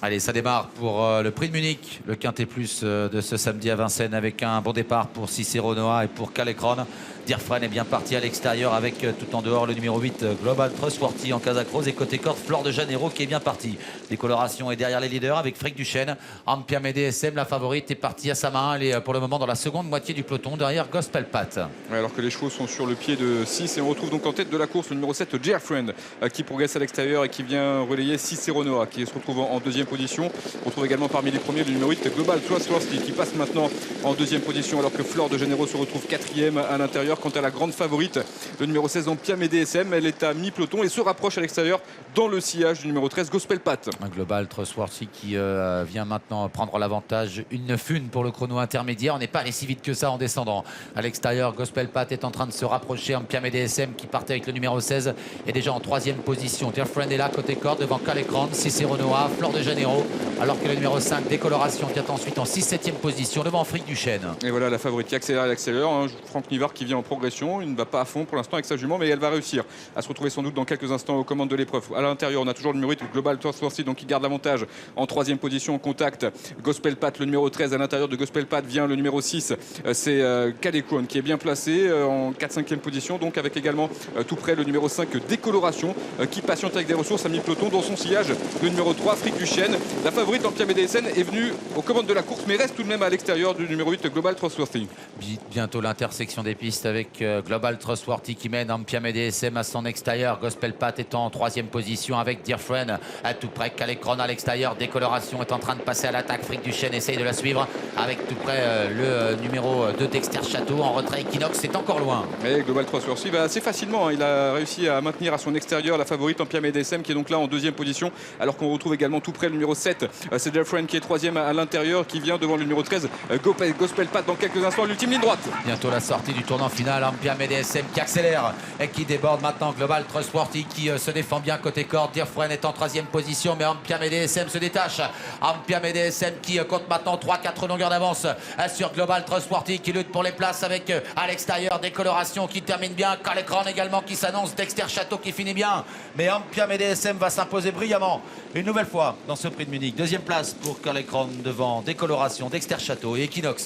Allez, ça démarre pour le prix de Munich, le Quintet Plus de ce samedi à Vincennes avec un bon départ pour Cicero Noah et pour Calecron. Dirfren est bien parti à l'extérieur avec tout en dehors le numéro 8 Global Trustworthy en Casacrose et côté corde Flor de Janeiro qui est bien parti. Décoloration est derrière les leaders avec Frick Duchesne. Ampiam et DSM, la favorite, est partie à sa main. Elle est pour le moment dans la seconde moitié du peloton derrière Gospel Pat. Ouais, alors que les chevaux sont sur le pied de 6 et on retrouve donc en tête de la course le numéro 7 Dirfren qui progresse à l'extérieur et qui vient relayer Cicero Noah qui se retrouve en deuxième position. On retrouve également parmi les premiers le numéro 8 Global Trustworthy qui passe maintenant en deuxième position alors que Flor de Janeiro se retrouve quatrième à l'intérieur. Quant à la grande favorite, le numéro 16 Ampiam et DSM, elle est à mi-peloton et se rapproche à l'extérieur dans le sillage du numéro 13 Gospel Pat. Un Global Trustworthy qui vient maintenant prendre l'avantage. Une 9-1 pour le chrono intermédiaire. On n'est pas allé si vite que ça en descendant. À l'extérieur, Gospel Pat est en train de se rapprocher. Ampiam et DSM qui partait avec le numéro 16 est déjà en troisième position. Dirfren est là côté corde devant Calecron, Cicero Noah, Flor de Janeiro, alors que le numéro 5 Décoloration qui est ensuite en 6-7e position devant Frick Duchesne. Et voilà la favorite qui accélère et accélère. Franck Nivard qui vient en progression. Il ne va pas à fond pour l'instant avec sa jument, mais elle va réussir à se retrouver sans doute dans quelques instants aux commandes de l'épreuve. À l'intérieur, on a toujours le numéro 8 Global Trustworthy donc qui garde l'avantage en troisième position en contact. Gospel Pat, le numéro 13 à l'intérieur de Gospel Pat vient le numéro 6. C'est Calecron qui est bien placé en 4-5e position, donc avec également tout près le numéro 5 Décoloration qui patiente avec des ressources à mi-peloton dans son sillage. Le numéro 3 Frick Duchesne. La favorite Ampiam et DSM est venue aux commandes de la course mais reste tout de même à l'extérieur du numéro 8 Global Trustworthy. Bientôt l'intersection des pistes avec Global Trustworthy qui mène Ampiam et DSM à son extérieur. Gospel Pat étant en troisième position avec Dirfren à tout près. Calecron à l'extérieur. Décoloration est en train de passer à l'attaque. Frick Duchesne essaye de la suivre avec tout près le numéro 2 Dexter Château. En retrait, Equinox c'est encore loin. Et Global Trustworthy va assez facilement. Il a réussi à maintenir à son extérieur la favorite Ampiam et DSM qui est donc là en deuxième position. Alors qu'on retrouve également tout près le numéro 7. C'est Dirfren qui est troisième à l'intérieur qui vient devant le numéro 13 Gospel Pat dans quelques instants. L'ultime ligne droite. Bientôt la sortie du tournant final. Ampiam et DSM qui accélère et qui déborde maintenant. Global Trustworthy qui se défend bien côté corde. Dirfren est en troisième position, mais Ampiam et DSM se détachent. Ampiam et DSM qui compte maintenant 3-4 longueurs d'avance sur Global Trustworthy qui lutte pour les places avec à l'extérieur Décoloration qui termine bien. Calecron également qui s'annonce. Dexter Château qui finit bien. Mais Ampiam et DSM va s'imposer brillamment une nouvelle fois dans ce prix de Munich. Deuxième place pour Calecron devant Décoloration, Dexter Château et Equinox.